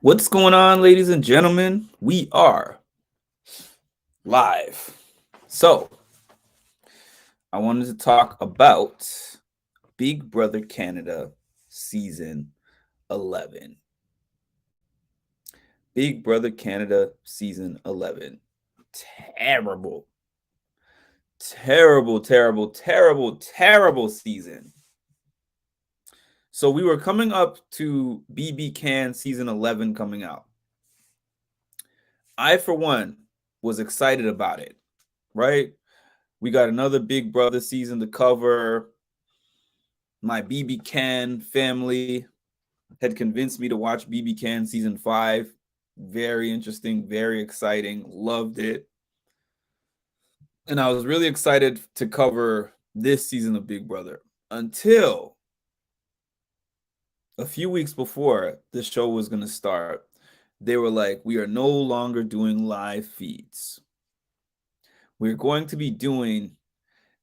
What's going on, ladies and gentlemen? We are live. So, I wanted to talk about Big Brother Canada Season 11. Big Brother Canada Season 11. Terrible. Terrible, terrible, terrible, terrible season. So, we were coming up to BB Can Season 11 coming out. I, for one, was excited about it, right? We got another Big Brother season to cover. My BB Can family had convinced me to watch BB Can season 5. Very interesting, very exciting. Loved it. And I was really excited to cover this season of Big Brother until a few weeks before the show was going to start. They were like, we are no longer doing live feeds. We're going to be doing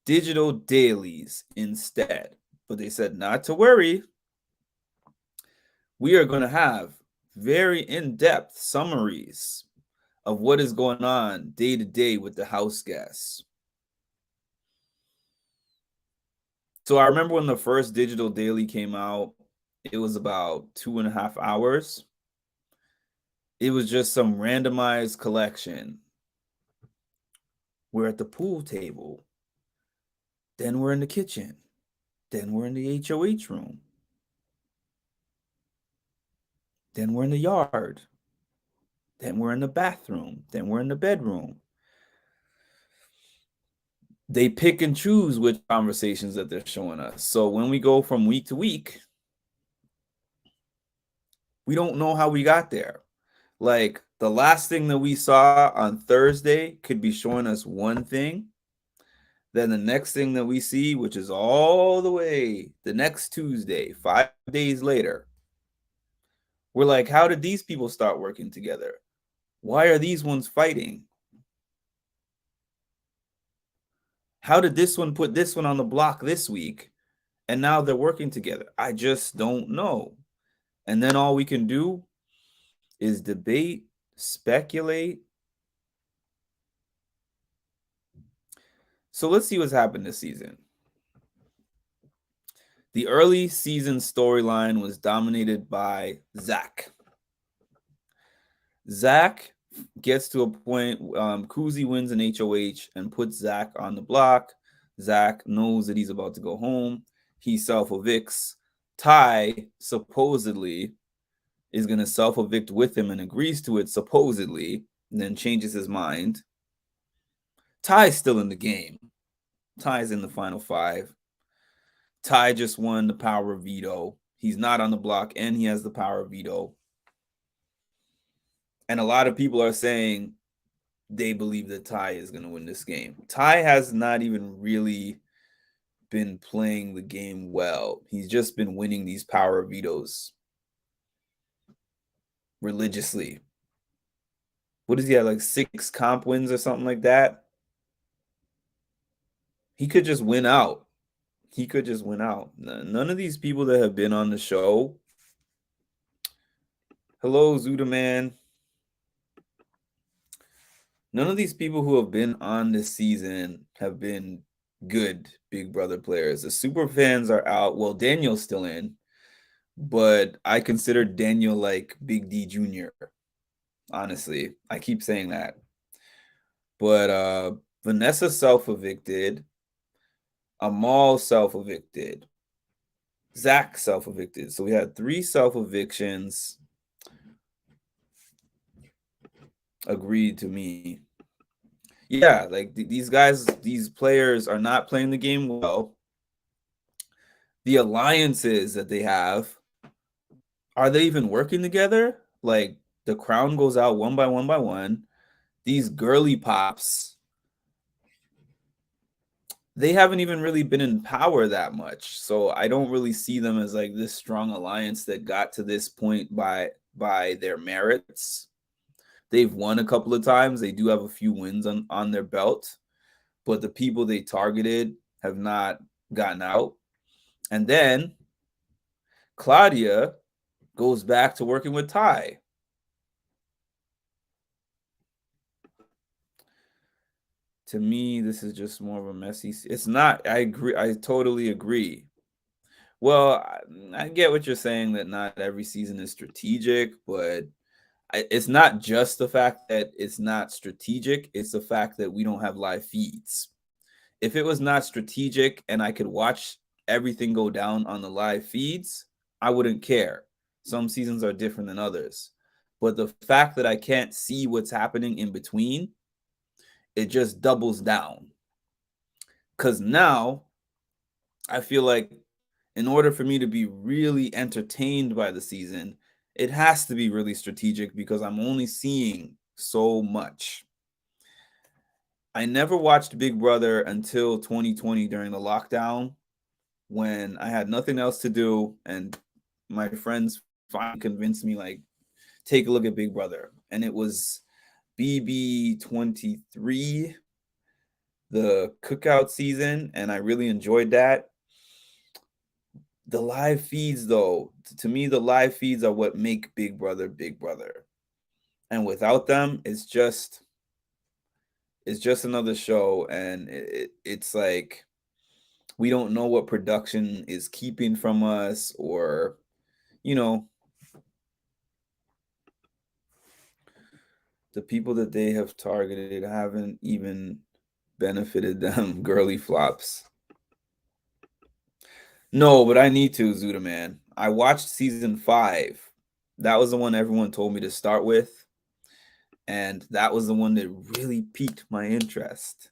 digital dailies instead. But they said not to worry. We are going to have very in-depth summaries of what is going on day to day with the house guests. So I remember when the first digital daily came out, it was about 2.5 hours. It was just some randomized collection. We're at the pool table. Then we're in the kitchen. Then we're in the HOH room. Then we're in the yard. Then we're in the bathroom. Then we're in the bedroom. They pick and choose which conversations that they're showing us. So when we go from week to week, we don't know how we got there. Like the last thing that we saw on Thursday could be showing us one thing. Then the next thing that we see, which is all the way the next Tuesday, 5 days later, we're like, how did these people start working together? Why are these ones fighting? How did this one put this one on the block this week? And now they're working together. I just don't know. And then all we can do is debate, speculate. So let's see what's happened this season. The early season storyline was dominated by Zach. Zach gets to a point, Kuzi wins an HOH and puts Zach on the block. Zach knows that he's about to go home. He self-evicts. Ty supposedly is going to self-evict with him and agrees to it supposedly, and then changes his mind. Ty's still in the game. Ty's in the final 5. Ty just won the power of veto. He's not on the block, and he has the power of veto. And a lot of people are saying they believe that Ty is going to win this game. Ty has not even really been playing the game well. He's just been winning these power of vetoes religiously. What does he have, like 6 comp wins or something like that? He could just win out. He could just win out. None of these people that have been on the show. Hello, Zuda Man. None of these people who have been on this season have been good Big Brother players. The super fans are out. Well, Daniel's still in, but I consider Daniel like Big D Jr. Honestly, I keep saying that. But Vanessa self-evicted. Amal self-evicted. Zach self-evicted. So we had 3 self-evictions agreed to me. Yeah, like these guys, these players are not playing the game well. The alliances that they have, are they even working together? Like the crown goes out one by one by one. These girly pops, they haven't even really been in power that much. So I don't really see them as like this strong alliance that got to this point by their merits. They've won a couple of times. They do have a few wins on their belt, but the people they targeted have not gotten out. And then Claudia goes back to working with Ty. to me, this is just more of a messy. It's not. I agree. I totally agree. Well, I get what you're saying that not every season is strategic, but it's not just the fact that it's not strategic. It's the fact that we don't have live feeds. If it was not strategic and I could watch everything go down on the live feeds, I wouldn't care. Some seasons are different than others. But the fact that I can't see what's happening in between, it just doubles down. Because now I feel like in order for me to be really entertained by the season, it has to be really strategic because I'm only seeing so much. I never watched Big Brother until 2020 during the lockdown when I had nothing else to do and my friends finally convinced me like take a look at Big Brother, and it was BB23, the cookout season, and I really enjoyed that. The live feeds though, to me the live feeds are what make Big Brother Big Brother. And without them, it's just another show, and it's like we don't know what production is keeping from us, or you know, the people that they have targeted haven't even benefited them. Girly flops. No, but I need to, Zuda man. I watched season 5. That was the one everyone told me to start with, and that was the one that really piqued my interest.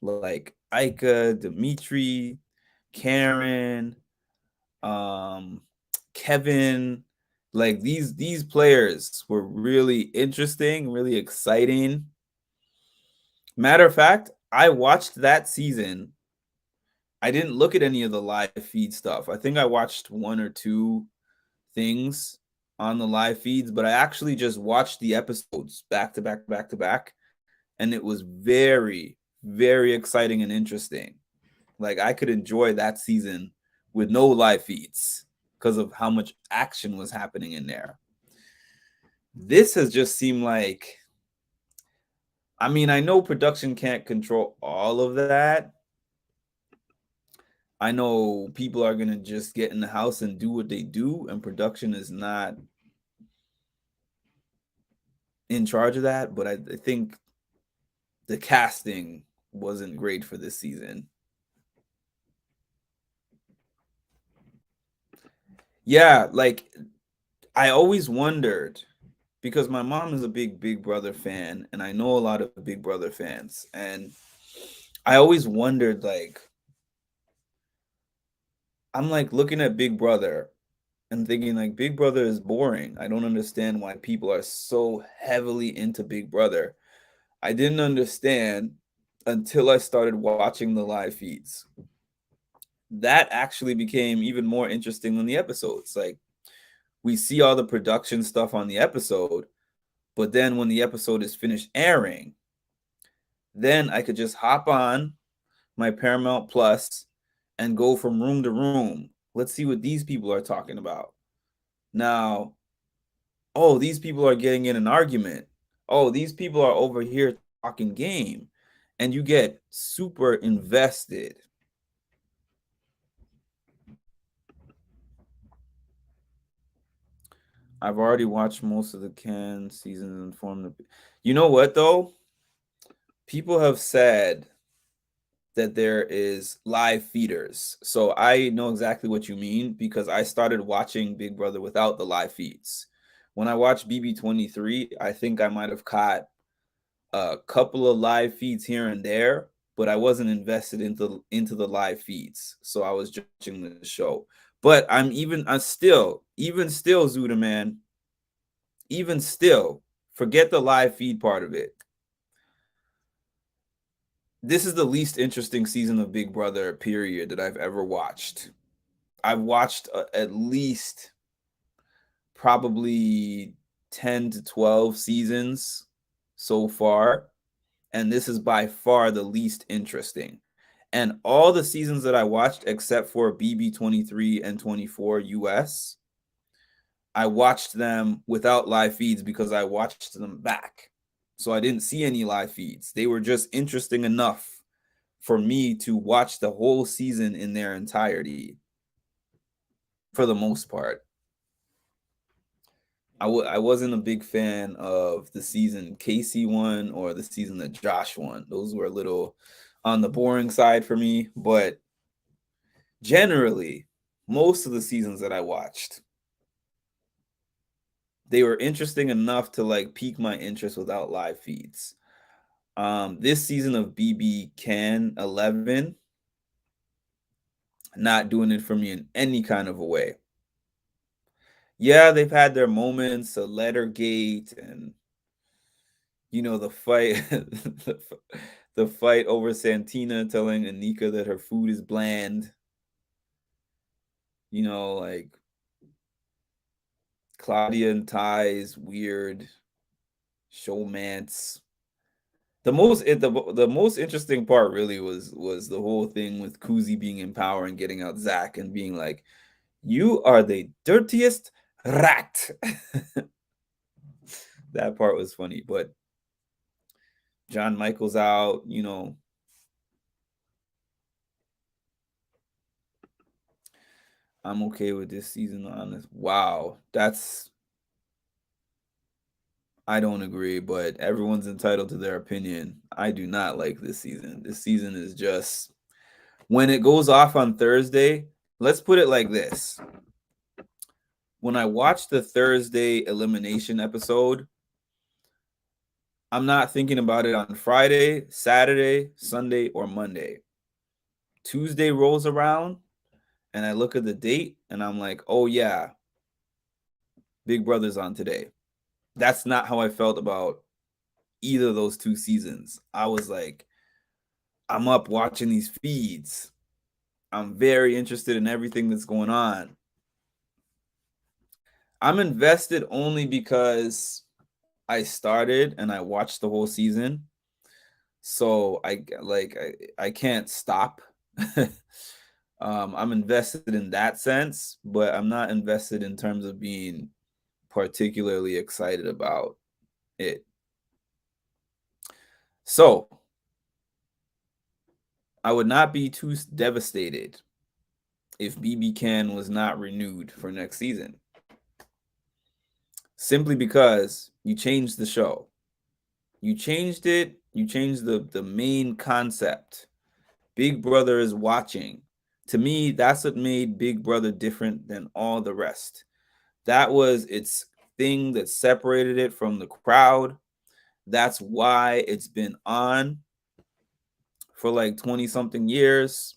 Like Ika, Dimitri, Karen, um, Kevin, like these players were really interesting, really exciting. Matter of fact, I watched that season. I didn't look at any of the live feed stuff. I think I watched one or two things on the live feeds, but I actually just watched the episodes back to back, back to back, and it was very, very exciting and interesting. Like I could enjoy that season with no live feeds because of how much action was happening in there. This has just seemed like, I mean, I know production can't control all of that. I know people are going to just get in the house and do what they do, and production is not in charge of that. But I think the casting wasn't great for this season. Yeah, like I always wondered because my mom is a big Big Brother fan, and I know a lot of Big Brother fans, and I always wondered like I'm like looking at Big Brother and thinking like Big Brother is boring. I don't understand why people are so heavily into Big Brother. I didn't understand until I started watching the live feeds. That actually became even more interesting than the episodes. Like we see all the production stuff on the episode, but then when the episode is finished airing, then I could just hop on my Paramount Plus and go from room to room. Let's see what these people are talking about. Now, oh, these people are getting in an argument. Oh, these people are over here talking game. And you get super invested. I've already watched most of the Can seasons and formed the. You know what though? People have said that there is live feeders. So I know exactly what you mean because I started watching Big Brother without the live feeds. When I watched BB23, I think I might have caught a couple of live feeds here and there, but I wasn't invested into the live feeds. So I was judging the show. But I'm still, even still, Zuda man, even still, forget the live feed part of it. This is the least interesting season of Big Brother, period, that I've ever watched. I've watched at least probably 10 to 12 seasons so far, and this is by far the least interesting. And all the seasons that I watched, except for BB23 and 24 US, I watched them without live feeds because I watched them back. So I didn't see any live feeds. They were just interesting enough for me to watch the whole season in their entirety for the most part. I wasn't a big fan of the season Casey won or the season that Josh won. Those were a little on the boring side for me, but generally, most of the seasons that I watched, they were interesting enough to like pique my interest without live feeds. This season of BB Can 11, not doing it for me in any kind of a way. Yeah, they've had their moments, a letter gate, and the fight, the fight over Santina telling Anika that her food is bland. Like Claudia and Ty's weird showmance. The most interesting part really was the whole thing with Kuzi being in power and getting out Zach and being like, "You are the dirtiest rat." That part was funny, but John Michael's out, I'm okay with this season on this. Wow, I don't agree, but everyone's entitled to their opinion. I do not like this season. This season is just when it goes off on Thursday, let's put it like this. When I watch the Thursday elimination episode, I'm not thinking about it on Friday, Saturday, Sunday, or Monday. Tuesday rolls around and I look at the date and I'm like, oh yeah, Big Brother's on today. That's not how I felt about either of those two seasons. I was like, I'm up watching these feeds. I'm very interested in everything that's going on. I'm invested only because I started and I watched the whole season. So I can't stop. I'm invested in that sense, but I'm not invested in terms of being particularly excited about it. So I would not be too devastated if BB Can was not renewed for next season. Simply because you changed the show. You changed it. You changed the main concept. Big Brother is watching. To me, that's what made Big Brother different than all the rest. That was its thing that separated it from the crowd. That's why it's been on for like 20 something years.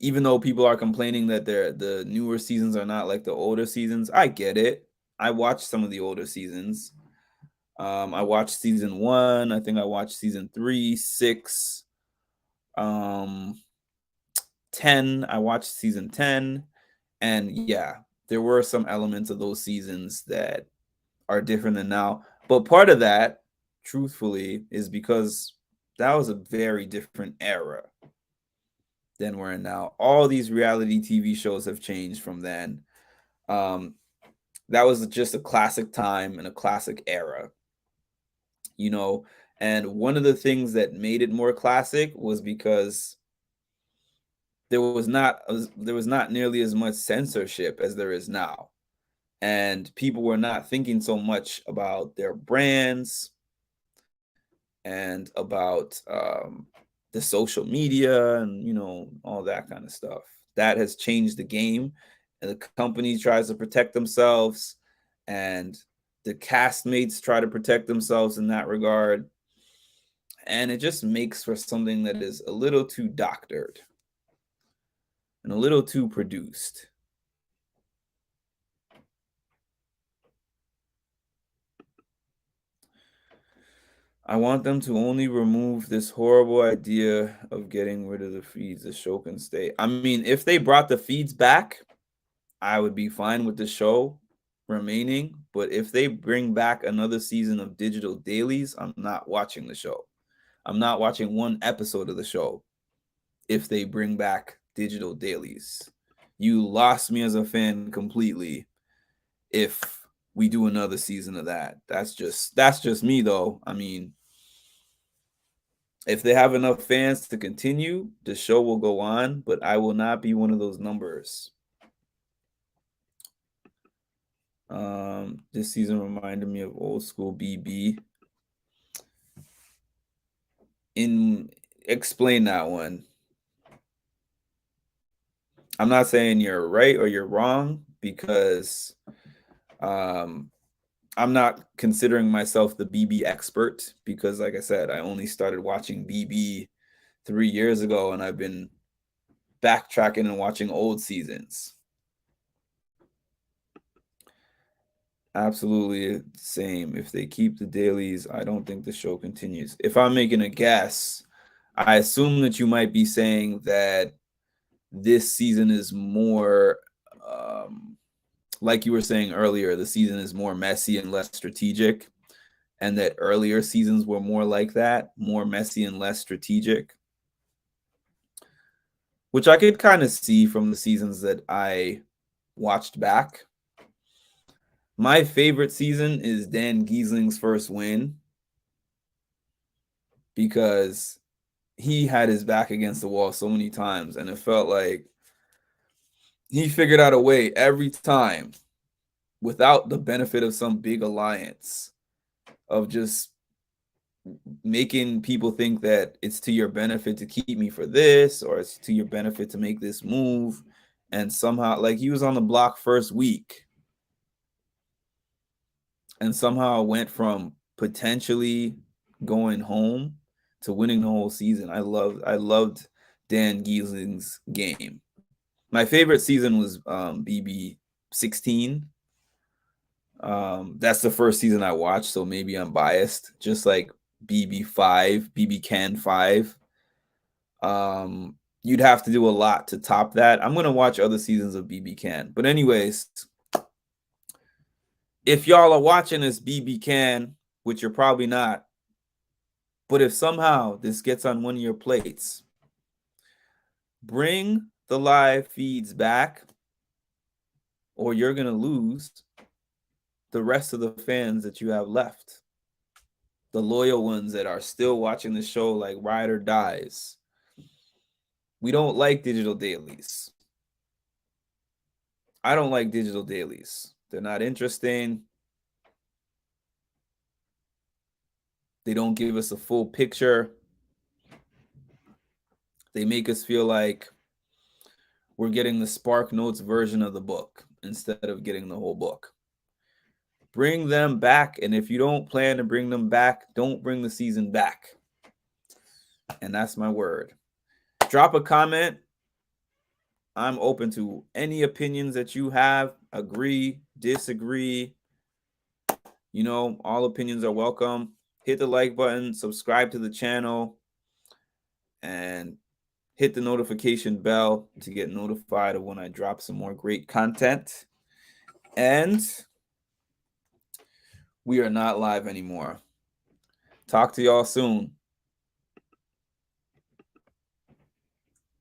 Even though people are complaining that the newer seasons are not like the older seasons, I get it. I watched some of the older seasons. I watched season 1. I think I watched season 3, 6, 10. I watched season 10. And yeah, there were some elements of those seasons that are different than now. But part of that, truthfully, is because that was a very different era than we're in now. All these reality TV shows have changed from then. That was just a classic time and a classic era, And one of the things that made it more classic was because there was not nearly as much censorship as there is now. And people were not thinking so much about their brands and about the social media and all that kind of stuff. That has changed the game, and the company tries to protect themselves, and the castmates try to protect themselves in that regard, and it just makes for something that is a little too doctored and a little too produced. I want them to only remove this horrible idea of getting rid of the feeds. The show can stay. I mean, if they brought the feeds back, I would be fine with the show remaining. But if they bring back another season of digital dailies, I'm not watching the show. I'm not watching one episode of the show if they bring back digital dailies. You lost me as a fan completely if we do another season of that. That's just me though. I mean, if they have enough fans to continue, the show will go on, but I will not be one of those numbers. This season reminded me of old school BB. Explain that one. I'm not saying you're right or you're wrong, because I'm not considering myself the BB expert, because like I said, I only started watching BB 3 years ago, and I've been backtracking and watching old seasons. Absolutely same. If they keep the dailies, I don't think the show continues. If I'm making a guess, I assume that you might be saying that this season is more, like you were saying earlier, the season is more messy and less strategic, and that earlier seasons were more like that, more messy and less strategic, which I could kind of see from the seasons that I watched back. My favorite season is Dan Giesling's first win, because he had his back against the wall so many times, and it felt like he figured out a way every time, without the benefit of some big alliance, of just making people think that it's to your benefit to keep me for this, or it's to your benefit to make this move. And somehow, like, he was on the block first week, and somehow went from potentially going home to winning the whole season. I loved Dan Giesling's game. My favorite season was BB 16. That's the first season I watched, so maybe I'm biased. Just like BB 5, BB Can 5. You'd have to do a lot to top that. I'm gonna watch other seasons of BB Can. But anyways, if y'all are watching this BB Can, which you're probably not, but if somehow this gets on one of your plates, bring the live feeds back, or you're gonna lose the rest of the fans that you have left. The loyal ones that are still watching the show like ride or dies. We don't like digital dailies. I don't like digital dailies. They're not interesting. They don't give us a full picture. They make us feel like we're getting the Spark Notes version of the book instead of getting the whole book. Bring them back. And if you don't plan to bring them back, don't bring the season back. And that's my word. Drop a comment. I'm open to any opinions that you have. Agree, disagree. You know, all opinions are welcome. Hit the like button, subscribe to the channel, and hit the notification bell to get notified of when I drop some more great content. And we are not live anymore. Talk to y'all soon.